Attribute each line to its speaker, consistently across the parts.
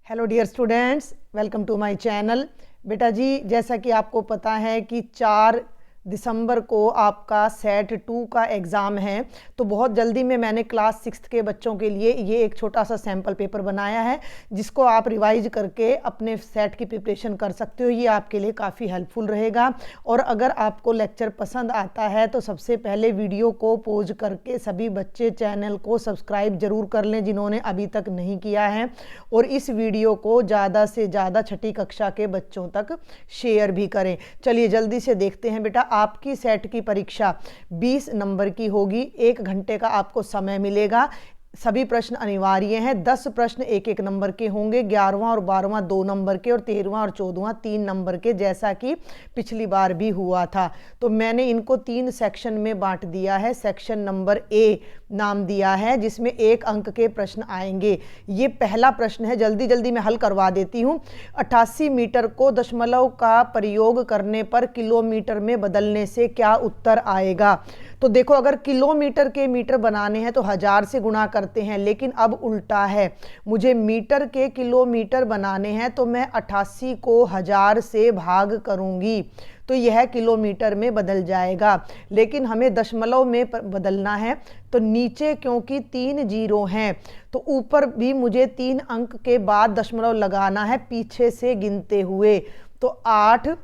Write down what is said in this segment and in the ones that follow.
Speaker 1: Hello dear students, welcome to my channel. बेटा जी, जैसा कि आपको पता है कि 4 दिसंबर को आपका सेट 2 का एग्ज़ाम है, तो बहुत जल्दी में मैंने क्लास 6 के बच्चों के लिए ये एक छोटा सा सैम्पल पेपर बनाया है, जिसको आप रिवाइज करके अपने सेट की प्रिपरेशन कर सकते हो। ये आपके लिए काफ़ी हेल्पफुल रहेगा। और अगर आपको लेक्चर पसंद आता है तो सबसे पहले वीडियो को पॉज करके सभी बच्चे चैनल को सब्सक्राइब ज़रूर कर लें जिन्होंने अभी तक नहीं किया है, और इस वीडियो को ज़्यादा से ज़्यादा छठी कक्षा के बच्चों तक शेयर भी करें। चलिए जल्दी से देखते हैं। बेटा, आपकी सेट की परीक्षा 20 नंबर की होगी। 1 घंटे का आपको समय मिलेगा। सभी प्रश्न अनिवार्य हैं। 10 प्रश्न 1-1 नंबर के होंगे। 11वां और 12वां 2 नंबर के, और 13वां और 14वां 3 नंबर के, जैसा कि पिछली बार भी हुआ था। तो मैंने इनको 3 सेक्शन में बांट दिया है। सेक्शन नंबर ए नाम दिया है, जिसमें 1 अंक के प्रश्न आएंगे। ये पहला प्रश्न है, जल्दी जल्दी मैं हल करवा देती हूँ। 88 मीटर को दशमलव का प्रयोग करने पर किलोमीटर में बदलने से क्या उत्तर आएगा? तो देखो, अगर किलोमीटर के मीटर बनाने हैं तो 1000 से गुणा करते हैं, लेकिन अब उल्टा है। मुझे मीटर के किलोमीटर बनाने हैं तो मैं 88 को 1000 से भाग करूंगी, तो यह किलोमीटर में बदल जाएगा। लेकिन हमें दशमलव में बदलना है, तो नीचे क्योंकि 3 जीरो हैं तो ऊपर भी मुझे 3 अंक के बाद दशमलव लगाना है, पीछे से गिनते हुए। तो 8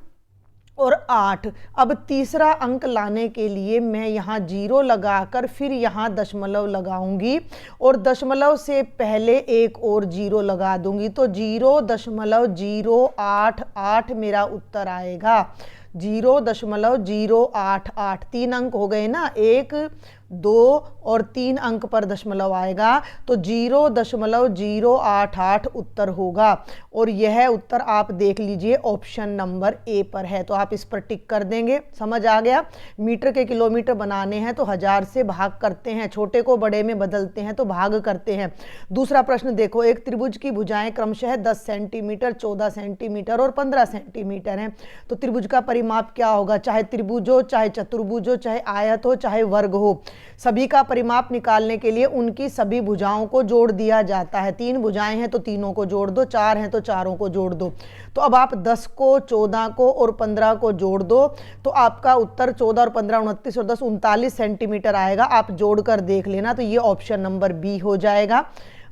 Speaker 1: और 8। अब तीसरा अंक लाने के लिए मैं यहाँ जीरो लगाकर फिर यहाँ दशमलव लगाऊंगी, और दशमलव से पहले एक और जीरो लगा दूंगी, तो 0.088 मेरा उत्तर आएगा। 0.088। 3 अंक हो गए ना, 1, 2 और 3 अंक पर दशमलव आएगा, तो 0.088 उत्तर होगा। और यह उत्तर आप देख लीजिए ऑप्शन नंबर ए पर है, तो आप इस पर टिक कर देंगे। समझ आ गया? मीटर के किलोमीटर बनाने हैं तो 1000 से भाग करते हैं, छोटे को बड़े में बदलते हैं तो भाग करते हैं। दूसरा प्रश्न देखो, एक त्रिभुज की भुजाएं क्रमशः 10 सेंटीमीटर, 14 सेंटीमीटर और 15 सेंटीमीटर हैं। तो त्रिभुज का परिमाप क्या होगा? चाहे त्रिभुज हो, चाहे चतुर्भुज हो, चाहे आयत हो, चाहे वर्ग हो, सभी का परिमाप निकालने के लिए उनकी सभी भुजाओं को जोड़ दिया जाता है। 3 भुजाएं हैं तो तीनों को जोड़ दो, 4 हैं तो चारों को जोड़ दो। तो अब आप 10 को, 14 को और 15 को जोड़ दो, तो आपका उत्तर 14 और 15 29 और 10 39 सेंटीमीटर आएगा। आप जोड़कर देख लेना, तो ये ऑप्शन नंबर बी हो जाएगा।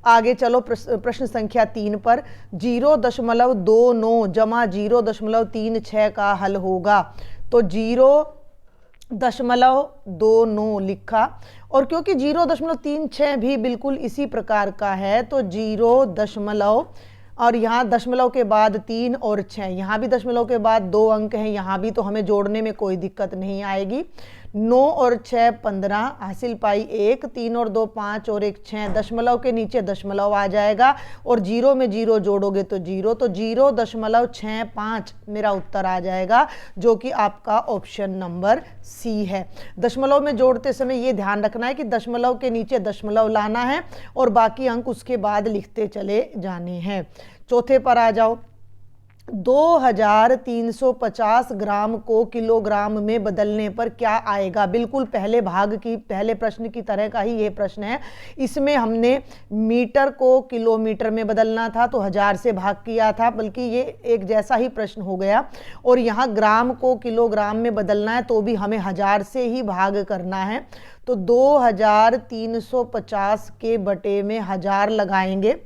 Speaker 1: आगे चलो प्रश्न संख्या 3 पर। 0.29 जमा 0.36 का हल होगा। तो 0.29 लिखा, और क्योंकि 0.36 भी बिल्कुल इसी प्रकार का है, तो 0 और यहाँ दशमलव के बाद 3 और 6, यहाँ भी दशमलव के बाद 2 अंक हैं, यहाँ भी, तो हमें जोड़ने में कोई दिक्कत नहीं आएगी। 9 और 6 15, हासिल पाई 1, 3 और 2 5 और 1 6, दशमलव के नीचे दशमलव आ जाएगा, और 0 में 0 जोड़ोगे तो 0, तो 0.65 मेरा उत्तर आ जाएगा, जो कि आपका ऑप्शन नंबर सी है। दशमलव में जोड़ते समय ये ध्यान रखना है कि दशमलव के नीचे दशमलव लाना है और बाकी अंक उसके बाद लिखते चले जाने हैं। चौथे पर आ जाओ। 2350 ग्राम को किलोग्राम में बदलने पर क्या आएगा? बिल्कुल पहले प्रश्न की तरह का ही ये प्रश्न है। इसमें हमने मीटर को किलोमीटर में बदलना था तो 1000 से भाग किया था, बल्कि ये एक जैसा ही प्रश्न हो गया। और यहाँ ग्राम को किलोग्राम में बदलना है तो भी हमें 1000 से ही भाग करना है, तो 2350 के बटे में 1000 लगाएंगे,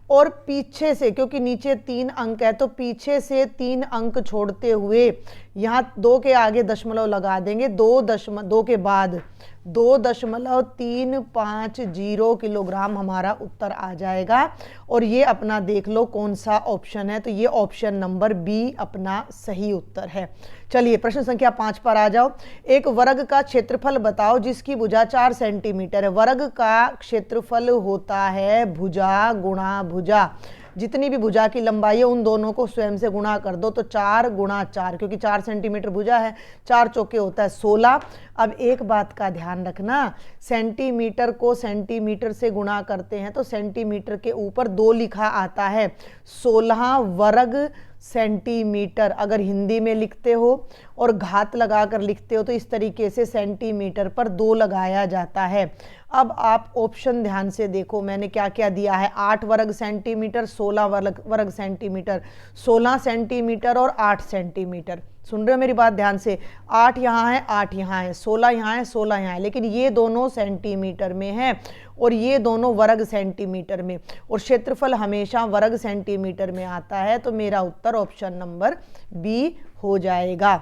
Speaker 1: और पीछे से, क्योंकि नीचे 3 अंक है, तो पीछे से 3 अंक छोड़ते हुए यहाँ 2 के आगे दशमलव लगा देंगे। 2 के बाद 2.350 किलोग्राम हमारा उत्तर आ जाएगा। और ये अपना देख लो कौन सा ऑप्शन है, तो ये ऑप्शन नंबर बी अपना सही उत्तर है। चलिए प्रश्न संख्या 5 पर आ जाओ। एक वर्ग का क्षेत्रफल बताओ जिसकी भुजा 4 सेंटीमीटर है। वर्ग का क्षेत्रफल होता है भुजा गुणा भुजा। जितनी भी भुजा की लंबाई है उन दोनों को स्वयं से गुणा कर दो, तो 4 गुणा 4, क्योंकि 4 सेंटीमीटर भुजा है, 4 चौके होता है 16। अब एक बात का ध्यान रखना, सेंटीमीटर को सेंटीमीटर से गुणा करते हैं तो सेंटीमीटर के ऊपर 2 लिखा आता है। 16 वर्ग सेंटीमीटर अगर हिंदी में लिखते हो और घात लगाकर लिखते हो तो इस तरीके से सेंटीमीटर पर 2 लगाया जाता है। अब आप ऑप्शन ध्यान से देखो, मैंने क्या क्या दिया है। 8 वर्ग सेंटीमीटर, 16 वर्ग सेंटीमीटर, 16 सेंटीमीटर और 8 सेंटीमीटर। सुन रहे हो मेरी बात ध्यान से? 8 यहाँ है, 8 यहाँ है, 16 यहाँ है, 16 यहाँ है, लेकिन ये दोनों सेंटीमीटर में है और ये दोनों वर्ग सेंटीमीटर में, और क्षेत्रफल हमेशा वर्ग सेंटीमीटर में आता है। तो मेरा उत्तर ऑप्शन नंबर बी हो जाएगा।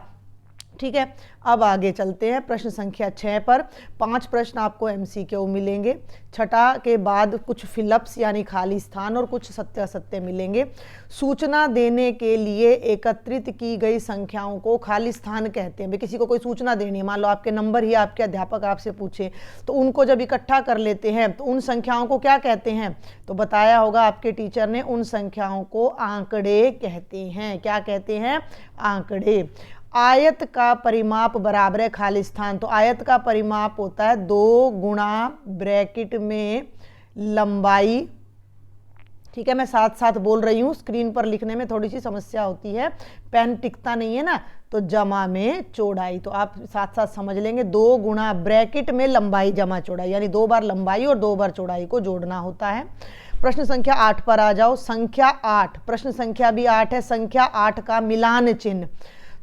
Speaker 1: ठीक है, अब आगे चलते हैं प्रश्न संख्या 6 पर। 5 प्रश्न आपको MCQ मिलेंगे। छठा के बाद कुछ फिलअप्स यानी खाली स्थान और कुछ सत्यासत्य मिलेंगे। सूचना देने के लिए एकत्रित की गई संख्याओं को खाली स्थान कहते हैं। किसी को कोई सूचना देनी है, मान लो आपके नंबर ही आपके अध्यापक आपसे पूछे, तो उनको जब इकट्ठा कर लेते हैं तो उन संख्याओं को क्या कहते हैं? तो बताया होगा आपके टीचर ने, उन संख्याओं को आंकड़े कहते हैं। क्या कहते हैं? आंकड़े। आयत का परिमाप बराबर है खाली स्थान। तो आयत का परिमाप होता है 2 गुणा ब्रैकेट में लंबाई। ठीक है, मैं साथ साथ बोल रही हूँ, स्क्रीन पर लिखने में थोड़ी सी समस्या होती है, पेन टिकता नहीं है ना, तो जमा में चौड़ाई। तो आप साथ साथ समझ लेंगे, 2 गुणा ब्रैकेट में लंबाई जमा चौड़ाई, यानी 2 बार लंबाई और 2 बार चौड़ाई को जोड़ना होता है। प्रश्न संख्या 8 पर आ जाओ। संख्या 8, प्रश्न संख्या भी 8 है। संख्या 8 का मिलान चिन्ह।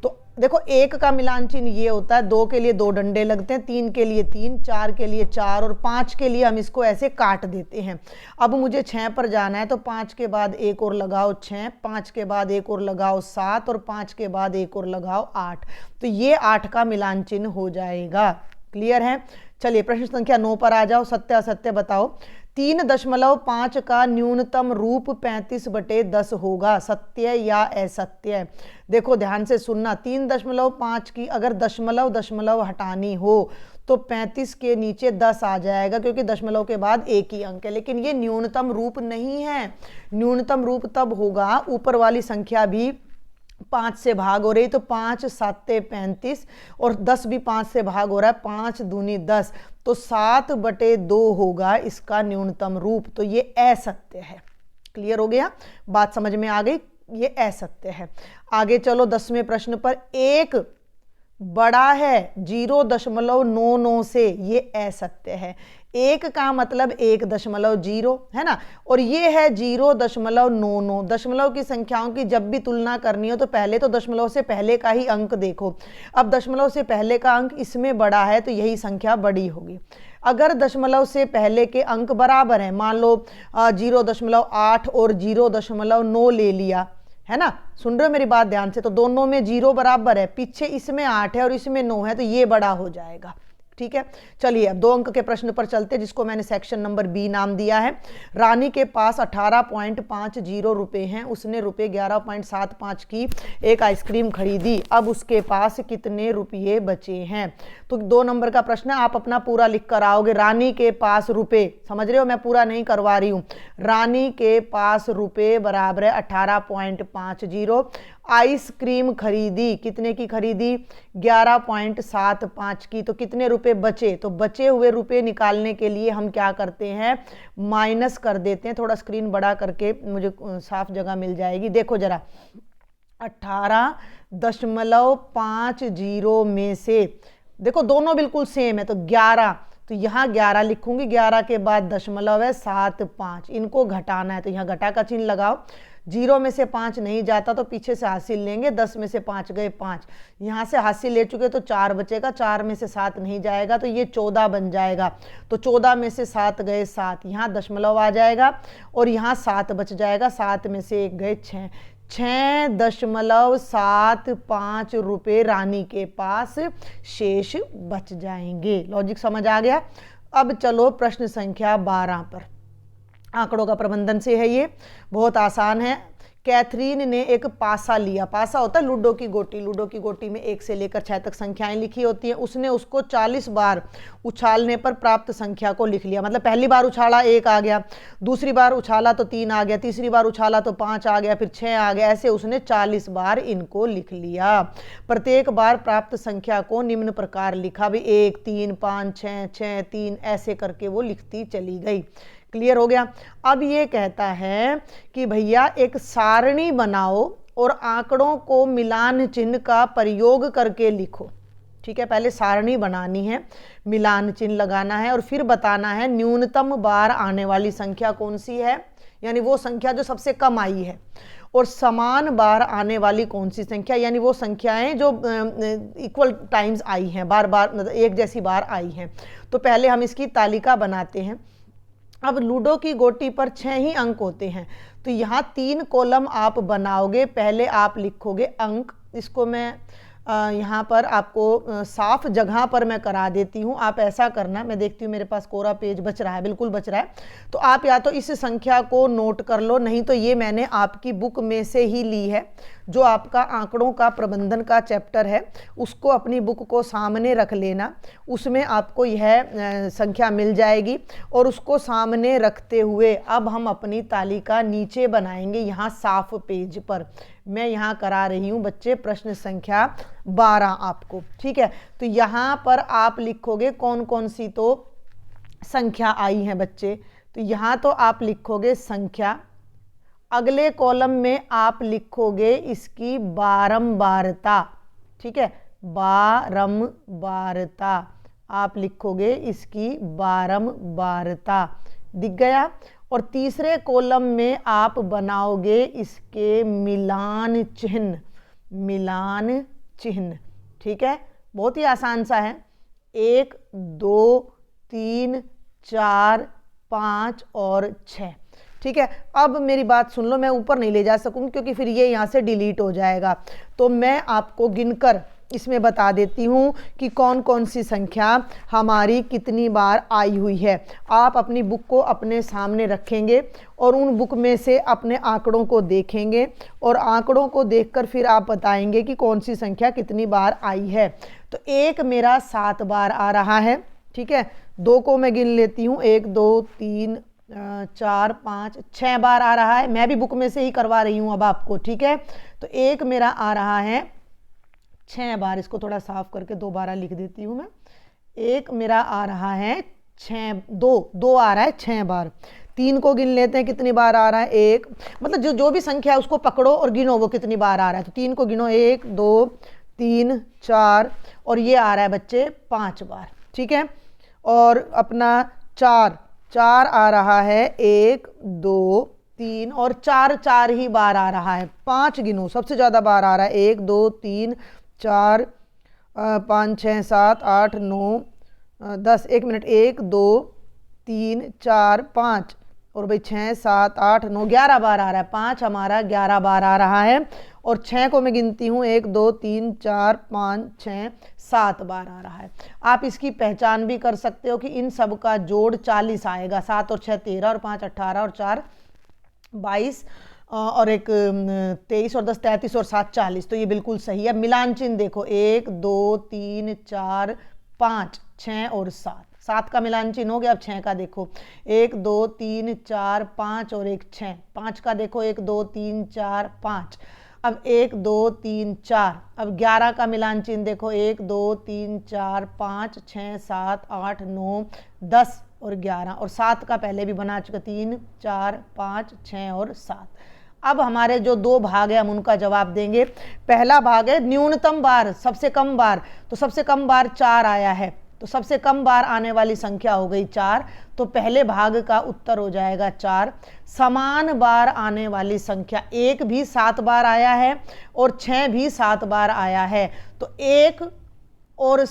Speaker 1: तो देखो, 1 का मिलान चिन्ह ये होता है, 2 के लिए 2 डंडे लगते हैं, 3 के लिए 3, 4 के लिए 4 और 5 के लिए हम इसको ऐसे काट देते हैं। अब मुझे 6 पर जाना है, तो 5 के बाद एक और लगाओ 6, 5 के बाद एक और लगाओ 7 और 5 के बाद एक और लगाओ 8। तो ये 8 का मिलान चिन्ह हो जाएगा। क्लियर है? चलिए प्रश्न संख्या 9 पर आ जाओ। सत्य असत्य बताओ। 3.5 का न्यूनतम रूप 35/10 होगा, सत्य या असत्य? देखो ध्यान से सुनना, 3.5 की अगर दशमलव हटानी हो तो 35 के नीचे 10 आ जाएगा, क्योंकि दशमलव के बाद एक ही अंक है। लेकिन ये न्यूनतम रूप नहीं है। न्यूनतम रूप तब होगा, ऊपर वाली संख्या भी 5 से भाग हो रही, तो 5 7 35 और 10 भी 5 से भाग हो रहा है, 5 दूनी 10, तो 7/2 होगा इसका न्यूनतम रूप। तो ये असत्य है। क्लियर हो गया? बात समझ में आ गई? ये असत्य है। आगे चलो 10वें प्रश्न पर। 1 बड़ा है 0.99 से, ये असत्य है। 1 का मतलब 1.0 है ना, और ये है 0.99। दशमलव की संख्याओं की जब भी तुलना करनी हो तो पहले तो दशमलव से पहले का ही अंक देखो। अब दशमलव से पहले का अंक इसमें बड़ा है तो यही संख्या बड़ी होगी। अगर दशमलव से पहले के अंक बराबर हैं, मान लो 0.8 और 0.9 ले लिया, है ना? सुन रहे हो मेरी बात ध्यान से? तो दोनों में 0 बराबर है, पीछे इसमें 8 है और इसमें 9 है, तो ये बड़ा हो जाएगा। ठीक है, चलिए अब 2 अंक के प्रश्न पर चलते, जिसको मैंने सेक्शन नंबर बी नाम दिया है। रानी के पास 18.50 रुपए हैं। उसने रुपए 11.75 की एक आइसक्रीम खरीदी। अब उसके पास कितने रुपये बचे हैं? तो 2 नंबर का प्रश्न है, आप अपना पूरा लिख कर आओगे। रानी के पास रुपए, समझ रहे हो, मैं पूरा नहीं करवा रही हूं। रानी के पास रुपए बराबर है 18.50। आइसक्रीम खरीदी, कितने की खरीदी? 11.75 की। तो कितने रुपए बचे? तो बचे हुए रुपए निकालने के लिए हम क्या करते हैं? माइनस कर देते हैं। थोड़ा स्क्रीन बड़ा करके, मुझे साफ जगह मिल जाएगी। देखो जरा, 18.50 में से देखो दोनों बिल्कुल सेम है, तो 11, तो यहाँ 11 लिखूंगी, 11 के बाद दशमलव है 75, इनको घटाना है, तो यहाँ घटा का चिन्ह लगाओ। 0 में से 5 नहीं जाता तो पीछे से हासिल लेंगे, 10 में से 5 गए 5, यहाँ से हासिल ले चुके तो 4 बचेगा, 4 में से 7 नहीं जाएगा तो ये 14 बन जाएगा। तो 14 में से 7 गए 7, यहाँ दशमलव आ जाएगा और यहाँ 7 बच जाएगा, 7 में से 1 गए 6, 6.75 रुपये रानी के पास शेष बच जाएंगे। लॉजिक समझ आ गया? अब चलो प्रश्न संख्या 12 पर। आंकड़ों का प्रबंधन से है, ये बहुत आसान है। कैथरीन ने एक पासा लिया। पासा होता है लूडो की गोटी। लूडो की गोटी में 1 से लेकर 6 तक संख्याएं लिखी होती हैं। उसने उसको 40 बार उछालने पर प्राप्त संख्या को लिख लिया। मतलब पहली बार उछाला 1 आ गया, दूसरी बार उछाला तो 3 आ गया, तीसरी बार उछाला तो 5 आ गया, फिर 6 आ गया। ऐसे उसने 40 बार इनको लिख लिया। प्रत्येक बार प्राप्त संख्या को निम्न प्रकार लिखा, भी 1 3 5 6 6 3, ऐसे करके वो लिखती चली गई। क्लियर हो गया? अब ये कहता है कि भैया एक सारणी बनाओ और आंकड़ों को मिलान चिन्ह का प्रयोग करके लिखो। ठीक है, पहले सारणी बनानी है, मिलान चिन्ह लगाना है और फिर बताना है न्यूनतम बार आने वाली संख्या कौन सी है, यानी वो संख्या जो सबसे कम आई है, और समान बार आने वाली कौन सी संख्या, यानी वो संख्याएं जो इक्वल टाइम्स आई हैं, बार बार मतलब एक जैसी बार आई हैं। तो पहले हम इसकी तालिका बनाते हैं। अब लूडो की गोटी पर 6 ही अंक होते हैं, तो यहाँ 3 कॉलम आप बनाओगे। पहले आप लिखोगे अंक, इसको मैं यहाँ पर आपको साफ जगह पर मैं करा देती हूँ। आप ऐसा करना, मैं देखती हूँ मेरे पास कोरा पेज बच रहा है, बिल्कुल बच रहा है, तो आप या तो इस संख्या को नोट कर लो, नहीं तो ये मैंने आपकी बुक में से ही ली है, जो आपका आंकड़ों का प्रबंधन का चैप्टर है, उसको अपनी बुक को सामने रख लेना, उसमें आपको यह संख्या मिल जाएगी। और उसको सामने रखते हुए अब हम अपनी तालिका नीचे बनाएंगे, यहाँ साफ पेज पर। मैं यहाँ करा रही हूँ बच्चे प्रश्न संख्या 12 आपको। ठीक है, तो यहाँ पर आप लिखोगे कौन कौन सी तो संख्या आई है बच्चे। तो यहाँ तो आप लिखोगे संख्या, अगले कॉलम में आप लिखोगे इसकी बारंबारता। ठीक है, बारंबारता आप लिखोगे इसकी बारंबारता, दिख गया। और तीसरे कॉलम में आप बनाओगे इसके मिलान चिन्ह, मिलान चिन्ह। ठीक है, बहुत ही आसान सा है, 1 2 3 4 5 और 6। ठीक है, अब मेरी बात सुन लो, मैं ऊपर नहीं ले जा सकूंगी क्योंकि फिर ये यहाँ से डिलीट हो जाएगा, तो मैं आपको गिनकर इसमें बता देती हूँ कि कौन कौन सी संख्या हमारी कितनी बार आई हुई है। आप अपनी बुक को अपने सामने रखेंगे और उन बुक में से अपने आंकड़ों को देखेंगे और आंकड़ों को देखकर फिर आप बताएंगे कि कौन सी संख्या कितनी बार आई है। तो 1 मेरा 7 बार आ रहा है। ठीक है, 2 को मैं गिन लेती हूँ, 1 2 3 4 5 6 बार आ रहा है। मैं भी बुक में से ही करवा रही हूँ अब आपको। ठीक है, तो 1 मेरा आ रहा है 6 बार, इसको थोड़ा साफ करके दोबारा लिख देती हूँ मैं। 1 मेरा आ रहा है 6, 2 आ रहा है 6 बार। 3 को गिन लेते हैं कितनी बार आ रहा है, 1, मतलब जो भी संख्या है उसको पकड़ो और गिनो वो कितनी बार आ रहा है। तो 3 को गिनो, 1 2 3 4, और ये आ रहा है बच्चे 5 बार। ठीक है, और अपना 4 आ रहा है, 1 2 3 और 4 ही बार आ रहा है। 5 गिनो, सबसे ज़्यादा बार आ रहा है, 1 2 3 4 5 6 7 8 9 10, 1 मिनट, 1 2 3 4 5 और भाई 6 7 8 9 11 बार आ रहा है। 5 हमारा 11 बार आ रहा है, और 6 को मैं गिनती हूँ, 1 2 3 4 5 6 7 बार आ रहा है। आप इसकी पहचान भी कर सकते हो कि इन सब का जोड़ 40 आएगा। 7 और 6 13 और 5 18 और 4 22 और 1 23 और 10 33 और 7 40, तो ये बिल्कुल सही है। मिलान चिन्ह देखो, 1 2 3 4 5 6 और 7 का मिलान चिन्ह हो गया। अब 6 का देखो, 1 2 3 4 5 और 1 6। 5 का देखो, 1 2 3 4 5, अब 1 2 3 4। अब 11 का मिलान चिन्ह देखो, 1 2 3 4 5 6 7 8 9 10 और 11, और 7 का पहले भी बना चुका, 3 4 5 6 और 7। अब हमारे जो 2 भाग है हम उनका जवाब देंगे। पहला भाग है न्यूनतम बार, सबसे कम बार, तो सबसे कम बार 4 आया है, तो सबसे कम बार आने वाली संख्या हो गई 4, तो पहले भाग का उत्तर हो जाएगा 4। समान बार आने वाली संख्या, 1 भी 7 बार आया है और 6 भी 7 बार आया है, तो 1 और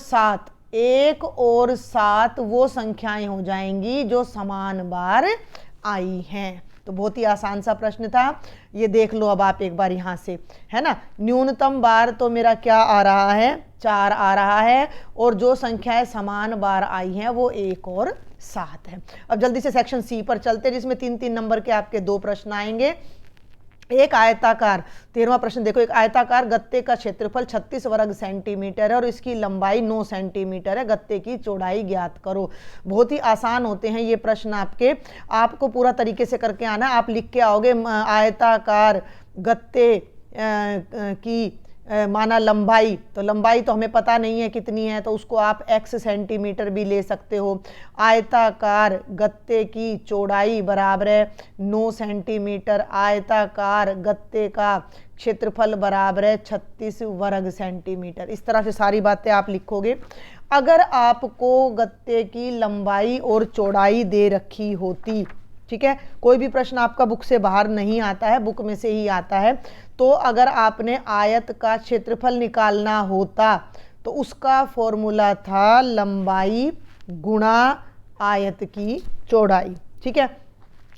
Speaker 1: 7 वो संख्याएं हो जाएंगी जो समान बार आई हैं। तो बहुत ही आसान सा प्रश्न था, ये देख लो अब आप एक बार यहाँ से, है ना। न्यूनतम बार तो मेरा क्या आ रहा है, 4 आ रहा है, और जो संख्याएं समान बार आई हैं वो 1 और 7 है। अब जल्दी से सेक्शन सी पर चलते हैं, जिसमें 3-3 नंबर के आपके 2 प्रश्न आएंगे। एक आयताकार, 13वां प्रश्न देखो, एक आयताकार गत्ते का क्षेत्रफल 36 वर्ग सेंटीमीटर है और इसकी लंबाई 9 सेंटीमीटर है, गत्ते की चौड़ाई ज्ञात करो। बहुत ही आसान होते हैं ये प्रश्न आपके, आपको पूरा तरीके से करके आना। आप लिख के आओगे आयताकार गत्ते की माना लंबाई, तो लंबाई तो हमें पता नहीं है कितनी है, तो उसको आप x सेंटीमीटर भी ले सकते हो। आयताकार गत्ते की चौड़ाई बराबर है 9 सेंटीमीटर, आयताकार गत्ते का क्षेत्रफल बराबर है 36 वर्ग सेंटीमीटर। इस तरह से सारी बातें आप लिखोगे। अगर आपको गत्ते की लंबाई और चौड़ाई दे रखी होती, ठीक है, कोई भी प्रश्न आपका बुक से बाहर नहीं आता है, बुक में से ही आता है, तो अगर आपने आयत का क्षेत्रफल निकालना होता तो उसका फॉर्मूला था लंबाई गुणा आयत की चौड़ाई, ठीक है।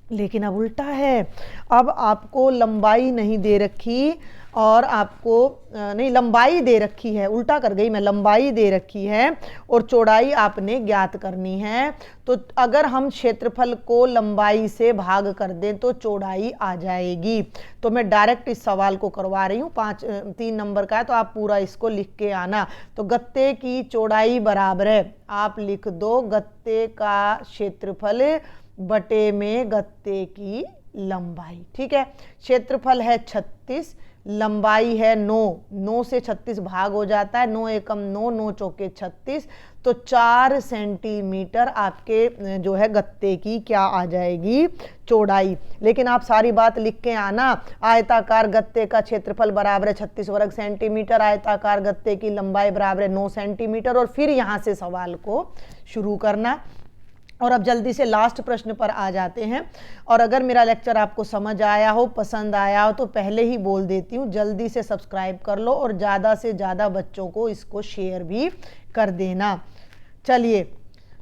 Speaker 1: लेकिन अब उल्टा है, अब आपको लंबाई नहीं दे रखी और आपको नहीं, लंबाई दे रखी है, उल्टा कर गई मैं, लंबाई दे रखी है और चौड़ाई आपने ज्ञात करनी है। तो अगर हम क्षेत्रफल को लंबाई से भाग कर दें तो चौड़ाई आ जाएगी। तो मैं डायरेक्ट इस सवाल को करवा रही हूँ, 3 नंबर का है, तो आप पूरा इसको लिख के आना। तो गत्ते की चौड़ाई बराबर है, आप लिख दो गत्ते का क्षेत्रफल बटे में गत्ते की लंबाई, ठीक है। क्षेत्रफल है 36, लंबाई है 9, 9 से 36 भाग हो जाता है, 9 एकम 9, 9 चौके 36, तो 4 सेंटीमीटर आपके जो है गत्ते की क्या आ जाएगी, चौड़ाई। लेकिन आप सारी बात लिख के आना। आयताकार गत्ते का क्षेत्रफल बराबर है 36 वर्ग सेंटीमीटर, आयताकार गत्ते की लंबाई बराबर है 9 सेंटीमीटर, और फिर यहाँ से सवाल को शुरू करना। और अब जल्दी से लास्ट प्रश्न पर आ जाते हैं। और अगर मेरा लेक्चर आपको समझ आया हो, पसंद आया हो, तो पहले ही बोल देती हूँ, जल्दी से सब्सक्राइब कर लो और ज़्यादा से ज़्यादा बच्चों को इसको शेयर भी कर देना। चलिए,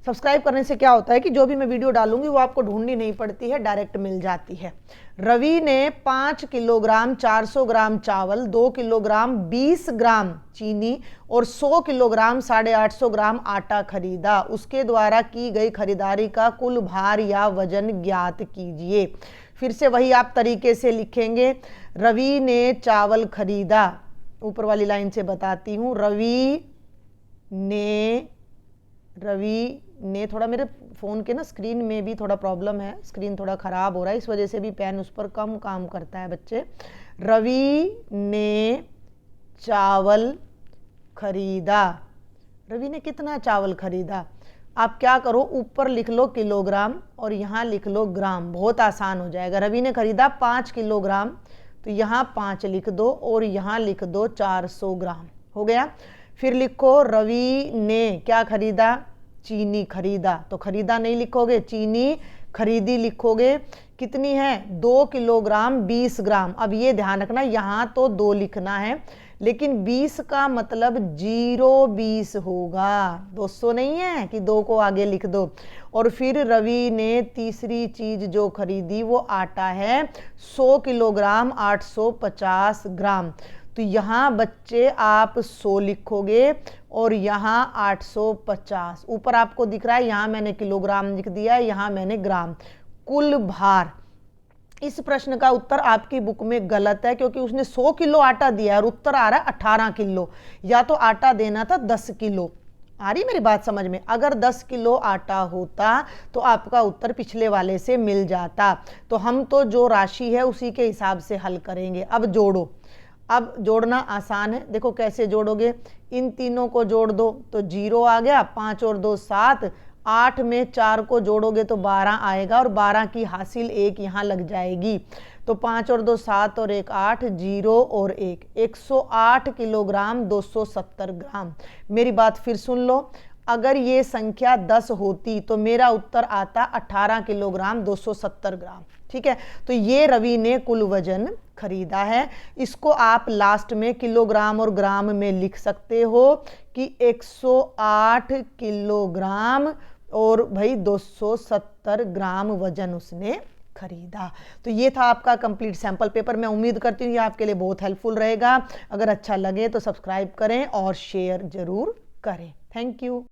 Speaker 1: सब्सक्राइब करने से क्या होता है कि जो भी मैं वीडियो डालूंगी वो आपको ढूंढनी नहीं पड़ती है, डायरेक्ट मिल जाती है। रवि ने 5 किलोग्राम 400 ग्राम चावल, 2 किलोग्राम 20 ग्राम चीनी और 100 किलोग्राम 850 ग्राम आटा खरीदा। उसके द्वारा की गई खरीदारी का कुल भार या वजन ज्ञात कीजिए। फिर से वही आप तरीके से लिखेंगे। रवि ने चावल खरीदा, ऊपर वाली लाइन से बताती हूँ, रवि ने थोड़ा मेरे फ़ोन के ना स्क्रीन में भी थोड़ा प्रॉब्लम है, स्क्रीन थोड़ा ख़राब हो रहा है, इस वजह से भी पेन उस पर कम काम करता है बच्चे। रवि ने चावल खरीदा, रवि ने कितना चावल खरीदा? आप क्या करो, ऊपर लिख लो किलोग्राम और यहाँ लिख लो ग्राम, बहुत आसान हो जाएगा। रवि ने खरीदा 5 किलोग्राम, तो यहाँ 5 लिख दो और यहाँ लिख दो 400 ग्राम, हो गया। फिर लिखो रवि ने क्या खरीदा, चीनी खरीदा, तो खरीदा नहीं लिखोगे, चीनी खरीदी लिखोगे। कितनी है, 2 किलोग्राम 20 ग्राम। अब ये ध्यान रखना, यहाँ तो 2 लिखना है, लेकिन 20 का मतलब 0-20 होगा, 200 नहीं है कि 2 को आगे लिख दो। और फिर रवि ने तीसरी चीज जो खरीदी वो आटा है, 100 किलोग्राम 850 ग्राम। तो यहाँ बच्चे आप 100 लिखोगे और यहाँ 850, ऊपर आपको दिख रहा है, यहाँ मैंने किलोग्राम लिख दिया है, यहाँ मैंने ग्राम। कुल भार, इस प्रश्न का उत्तर आपकी बुक में गलत है, क्योंकि उसने 100 किलो आटा दिया है और उत्तर आ रहा है 18 किलो। या तो आटा देना था 10 किलो। आ रही मेरी बात समझ में? अगर 10 किलो आटा होता तो आपका उत्तर पिछले वाले से मिल जाता। तो हम तो जो राशि है उसी के हिसाब से हल करेंगे। अब जोड़ो, अब जोड़ना आसान है, देखो कैसे जोड़ोगे। इन तीनों को जोड़ दो तो 0 आ गया, 5 और 2 7, 8 में 4 को जोड़ोगे तो 12 आएगा और 12 की हासिल 1 यहाँ लग जाएगी। तो 5 और 2 7 और 1 8, 0 और 1, 108 किलोग्राम 270 ग्राम। मेरी बात फिर सुन लो, अगर ये संख्या 10 होती तो मेरा उत्तर आता 18 किलोग्राम 270 ग्राम, ठीक है। तो ये रवि ने कुल वजन खरीदा है। इसको आप लास्ट में किलोग्राम और ग्राम में लिख सकते हो कि 108 किलोग्राम और भाई 270 ग्राम वजन उसने खरीदा। तो ये था आपका कंप्लीट सैंपल पेपर। मैं उम्मीद करती हूँ ये आपके लिए बहुत हेल्पफुल रहेगा। अगर अच्छा लगे तो सब्सक्राइब करें और शेयर जरूर करें। Thank you.